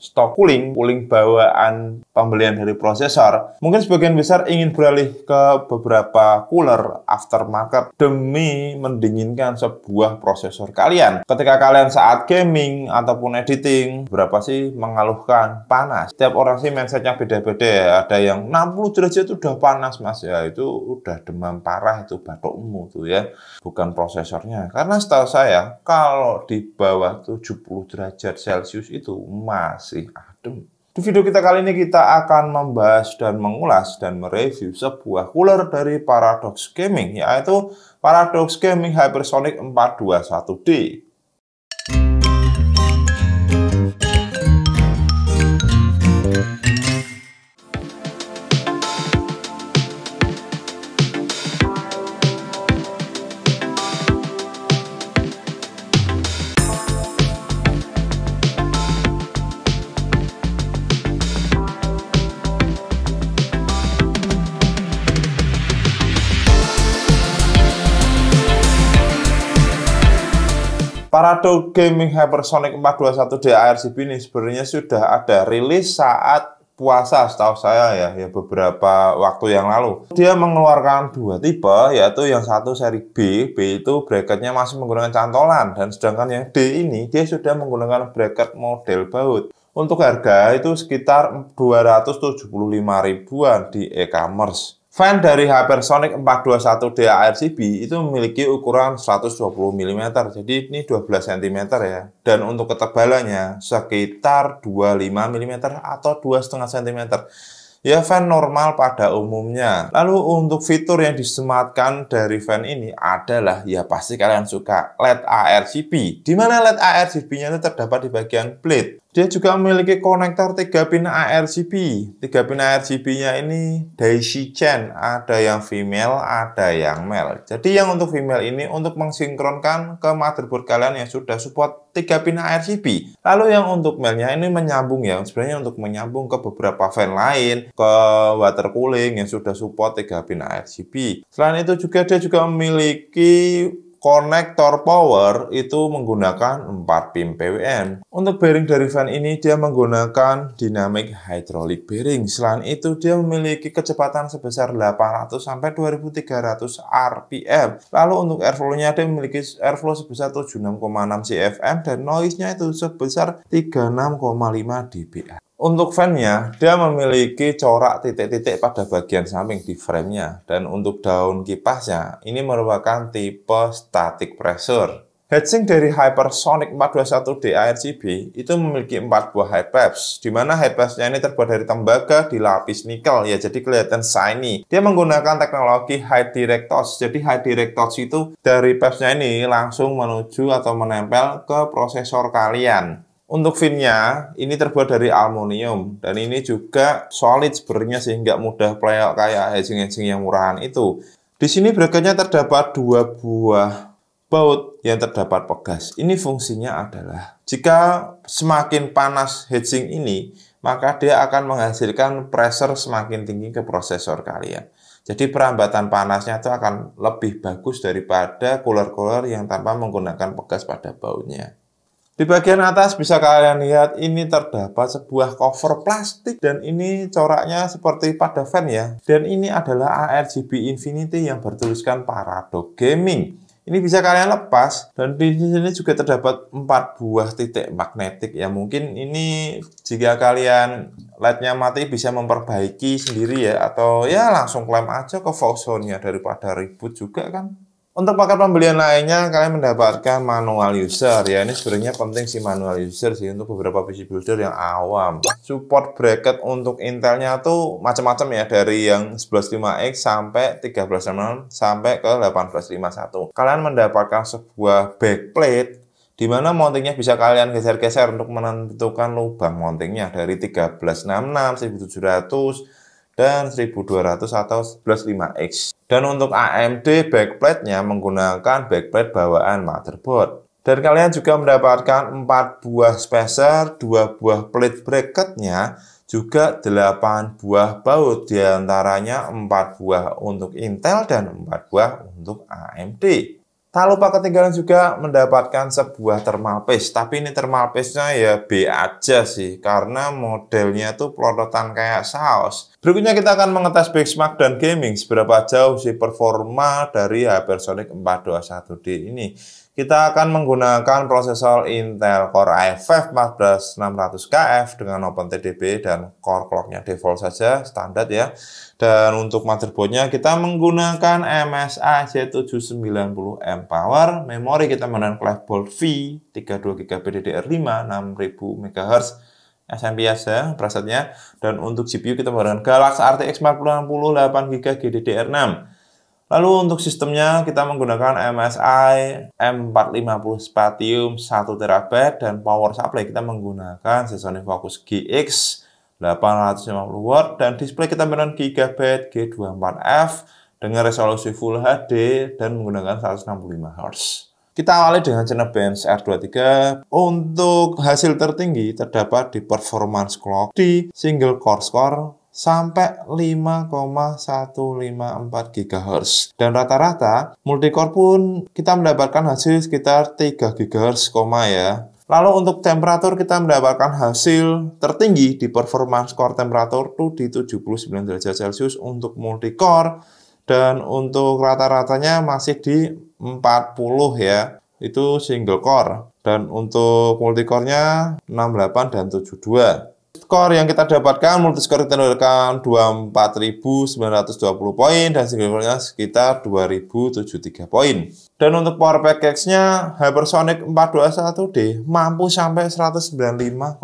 stok cooling bawaan pembelian dari prosesor, mungkin sebagian besar ingin beralih ke beberapa cooler aftermarket demi mendinginkan sebuah prosesor kalian. Ketika kalian saat gaming ataupun editing, berapa sih mengeluhkan panas? Setiap orang sih mindsetnya beda-beda ya. Ada yang 60 derajat itu udah panas mas ya, itu udah demam parah, itu batukmu tuh ya, bukan prosesornya. Karena setahu saya kalau di bawah 70 derajat Celcius itu masih adem. Di video kita kali ini kita akan membahas dan mengulas dan mereview sebuah cooler dari Paradox Gaming, yaitu Paradox Gaming Hypersonic 421D. Paradox Gaming Hypersonic 421D ARGB ini sebenarnya sudah ada rilis saat puasa setahu saya ya beberapa waktu yang lalu. Dia mengeluarkan dua tipe, yaitu yang satu seri B itu bracketnya masih menggunakan cantolan, dan sedangkan yang D ini dia sudah menggunakan bracket model baut. Untuk harga itu sekitar 275 ribuan di e-commerce. Fan dari Hypersonic 421D ARGB itu memiliki ukuran 120 mm, jadi ini 12 cm ya. Dan untuk ketebalannya sekitar 25 mm atau 2,5 cm. Ya, fan normal pada umumnya. Lalu untuk fitur yang disematkan dari fan ini adalah, ya pasti kalian suka, LED ARGB. Di mana LED ARGB-nya itu terdapat di bagian plate. Dia juga memiliki konektor 3 pin ARGB. 3 pin ARGB-nya ini daisy chain, ada yang female, ada yang male. Jadi yang untuk female ini untuk mensinkronkan ke motherboard kalian yang sudah support 3 pin ARGB. Lalu yang untuk male-nya ini menyambung ya, sebenarnya untuk menyambung ke beberapa fan lain, ke water cooling yang sudah support 3 pin ARGB. Selain itu juga dia juga memiliki konektor power itu menggunakan 4 pin PWM. Untuk bearing dari fan ini dia menggunakan dynamic hydraulic bearing. Selain itu dia memiliki kecepatan sebesar 800 sampai 2300 RPM. Lalu untuk airflow-nya dia memiliki airflow sebesar 76,6 CFM dan noise-nya itu sebesar 36,5 dBA. Untuk fan-nya, dia memiliki corak titik-titik pada bagian samping di frame-nya. Dan untuk daun kipasnya, ini merupakan tipe static pressure. Heatsink dari Hypersonic 421D ARGB itu memiliki 4 buah head pads, di mana head pads-nya ini terbuat dari tembaga dilapis nikel, ya jadi kelihatan shiny. Dia menggunakan teknologi high direct touch, jadi high direct touch itu dari pads-nya ini langsung menuju atau menempel ke prosesor kalian. Untuk fin-nya, ini terbuat dari aluminium, dan ini juga solid sebenarnya sehingga mudah playok kayak hedging-hedging yang murahan itu. Di sini bracketnya terdapat 2 buah baut yang terdapat pegas. Ini fungsinya adalah, jika semakin panas hedging ini, maka dia akan menghasilkan pressure semakin tinggi ke prosesor kalian. Jadi perambatan panasnya itu akan lebih bagus daripada cooler-cooler yang tanpa menggunakan pegas pada bautnya. Di bagian atas bisa kalian lihat ini terdapat sebuah cover plastik dan ini coraknya seperti pada fan ya. Dan ini adalah ARGB Infinity yang bertuliskan Paradox Gaming. Ini bisa kalian lepas dan di sini juga terdapat 4 buah titik magnetik ya. Mungkin ini jika kalian LED-nya mati bisa memperbaiki sendiri ya, atau ya langsung klaim aja ke Foxconn-nya daripada ribut juga kan. Untuk paket pembelian lainnya, kalian mendapatkan manual user. Ya, ini sebenarnya penting sih manual user sih untuk beberapa PC builder yang awam. Support bracket untuk Intelnya tuh macam-macam ya, dari yang 11.5X sampai 13.6 sampai ke 18.51. Kalian mendapatkan sebuah backplate di mana mountingnya bisa kalian geser-geser untuk menentukan lubang mountingnya dari 1366, 1700, dan 1200 atau 11.5X. Dan untuk AMD backplate-nya menggunakan backplate bawaan motherboard. Dan kalian juga mendapatkan 4 buah spacer, 2 buah plate bracket-nya, juga 8 buah baut, diantaranya 4 buah untuk Intel dan 4 buah untuk AMD. Tak lupa ketinggalan juga mendapatkan sebuah thermal paste. Tapi ini thermal paste-nya ya B aja sih, karena modelnya tuh pelototan kayak saus. Berikutnya kita akan mengetes benchmark dan gaming seberapa jauh sih performa dari Hypersonic 421D ini. Kita akan menggunakan prosesor Intel Core i5 14600KF dengan OpenTDP dan core clock-nya default saja, standar ya. Dan untuk motherboard-nya kita menggunakan MSI Z790M Power. Memori kita menggunakan Cleveland V 32GB DDR5 6000 MHz SMP ya presetnya. Dan untuk GPU kita menggunakan Galaxy RTX 4060 8GB GDDR6. Lalu untuk sistemnya kita menggunakan MSI M450 Spatium 1TB dan power supply kita menggunakan Sony Focus GX 850W dan display kita menggunakan Gigabyte G24F dengan resolusi Full HD dan menggunakan 165Hz. Kita awali dengan Cinebench R23. Untuk hasil tertinggi terdapat di performance clock di single core score sampai 5,154 GHz. Dan rata-rata multicore pun kita mendapatkan hasil sekitar 3 GHz, ya. Lalu untuk temperatur kita mendapatkan hasil tertinggi di performance core temperatur tuh di 79 derajat Celcius untuk multicore. Dan untuk rata-ratanya masih di 40 ya, itu single core. Dan untuk multicore-nya 68 dan 72. Skor yang kita dapatkan, multiscore kita dapatkan 24.920 poin dan single core-nya sekitar 2.073 poin. Dan untuk power package-nya Hypersonic 421D mampu sampai 195,331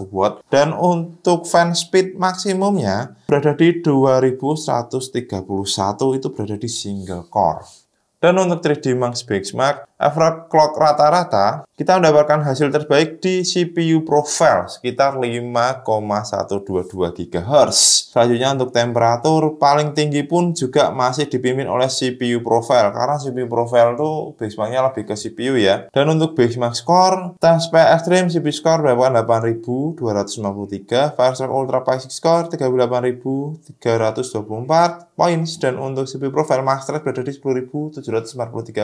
watt dan untuk fan speed maksimumnya berada di 2131, itu berada di single core. Dan untuk 3D Max benchmark, average clock rata-rata, kita mendapatkan hasil terbaik di CPU profile sekitar 5,122 GHz. Selanjutnya untuk temperatur, paling tinggi pun juga masih dipimpin oleh CPU profile, karena CPU profile itu benchmarknya lebih ke CPU ya. Dan untuk benchmark score, tes PI Extreme CPU score mendapatkan 8.253, Firestark Ultra PI score 38.324 points, dan untuk CPU profile Max Thread berada di 10.743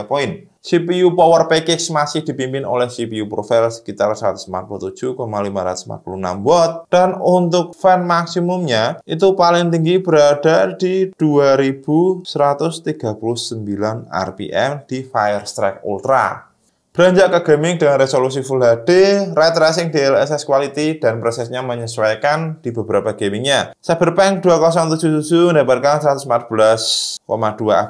poin. CPU power package masih dipimpin oleh CPU profile sekitar 147,546 watt dan untuk fan maksimumnya itu paling tinggi berada di 2139 RPM di Firestrike Ultra. Beranjak ke gaming dengan resolusi Full HD, ray tracing DLSS quality, dan prosesnya menyesuaikan di beberapa gamingnya. Cyberpunk 2077 mendapatkan 114,2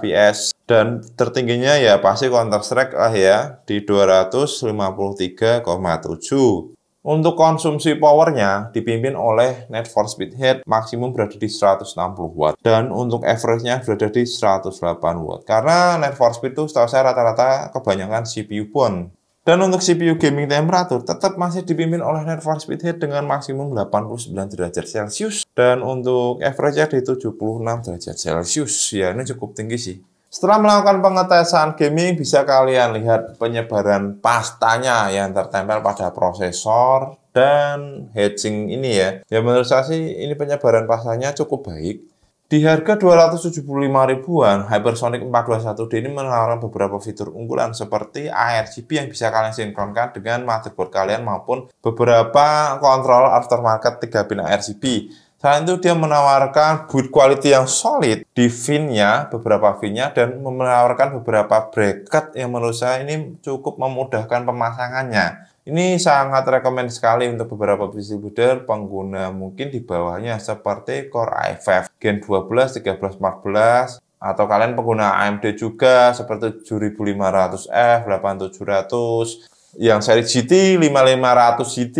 fps dan tertingginya ya pasti Counter Strike lah ya di 253,7. Untuk konsumsi powernya dipimpin oleh Need for Speed Heat maksimum berada di 160 watt dan untuk average-nya berada di 108 watt. Karena Need for Speed itu setahu saya rata-rata kebanyakan CPU pun. Dan untuk CPU gaming temperatur tetap masih dipimpin oleh Need for Speed Heat dengan maksimum 89 derajat Celcius dan untuk average-nya di 76 derajat Celcius. Ya ini cukup tinggi sih. Setelah melakukan pengetesan gaming, bisa kalian lihat penyebaran pastanya yang tertempel pada prosesor dan heatsink ini ya. Ya menurut saya sih ini penyebaran pastanya cukup baik. Di harga 275 ribuan, Hypersonic 421D ini menawarkan beberapa fitur unggulan seperti ARGB yang bisa kalian sinkronkan dengan motherboard kalian maupun beberapa kontrol aftermarket 3 pin ARGB. Selain itu dia menawarkan build quality yang solid di fin-nya, beberapa fin-nya, dan menawarkan beberapa bracket yang menurut saya ini cukup memudahkan pemasangannya. Ini sangat rekomend sekali untuk beberapa PC builder pengguna mungkin di bawahnya seperti Core i5 Gen 12, 13, 14, atau kalian pengguna AMD juga seperti 7500F, 8700, yang seri GT 5500 GT,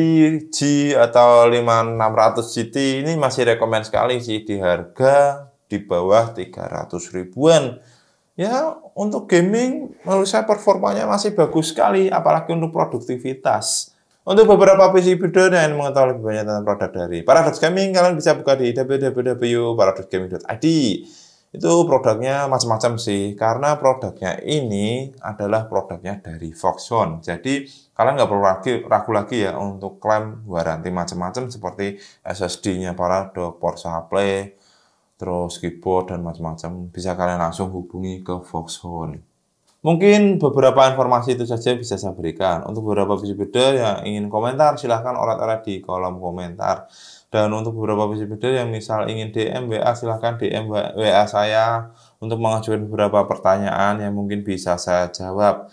G atau 5600 GT ini masih rekomend sekali sih di harga di bawah 300 ribuan. Ya, untuk gaming menurut saya performanya masih bagus sekali, apalagi untuk produktivitas. Untuk beberapa PC builder yang mengetahui lebih banyak tentang produk dari Paradox Gaming, kalian bisa buka di www.paradoxgaming.id. Itu produknya macam-macam sih, karena produknya ini adalah produknya dari Foxconn. Jadi kalian nggak perlu ragu lagi ya untuk klaim waranti macam-macam seperti SSD-nya Paradox, power supply, terus keyboard dan macam-macam. Bisa kalian langsung hubungi ke Foxconn. Mungkin beberapa informasi itu saja bisa saya berikan. Untuk beberapa busy builder yang ingin komentar, silahkan oret-oret di kolom komentar. Dan untuk beberapa busy builder yang misal ingin DM WA, silahkan DM WA saya untuk mengajukan beberapa pertanyaan yang mungkin bisa saya jawab.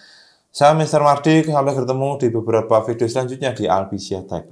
Saya Mr. Mardik, sampai bertemu di beberapa video selanjutnya di Albizia Tech.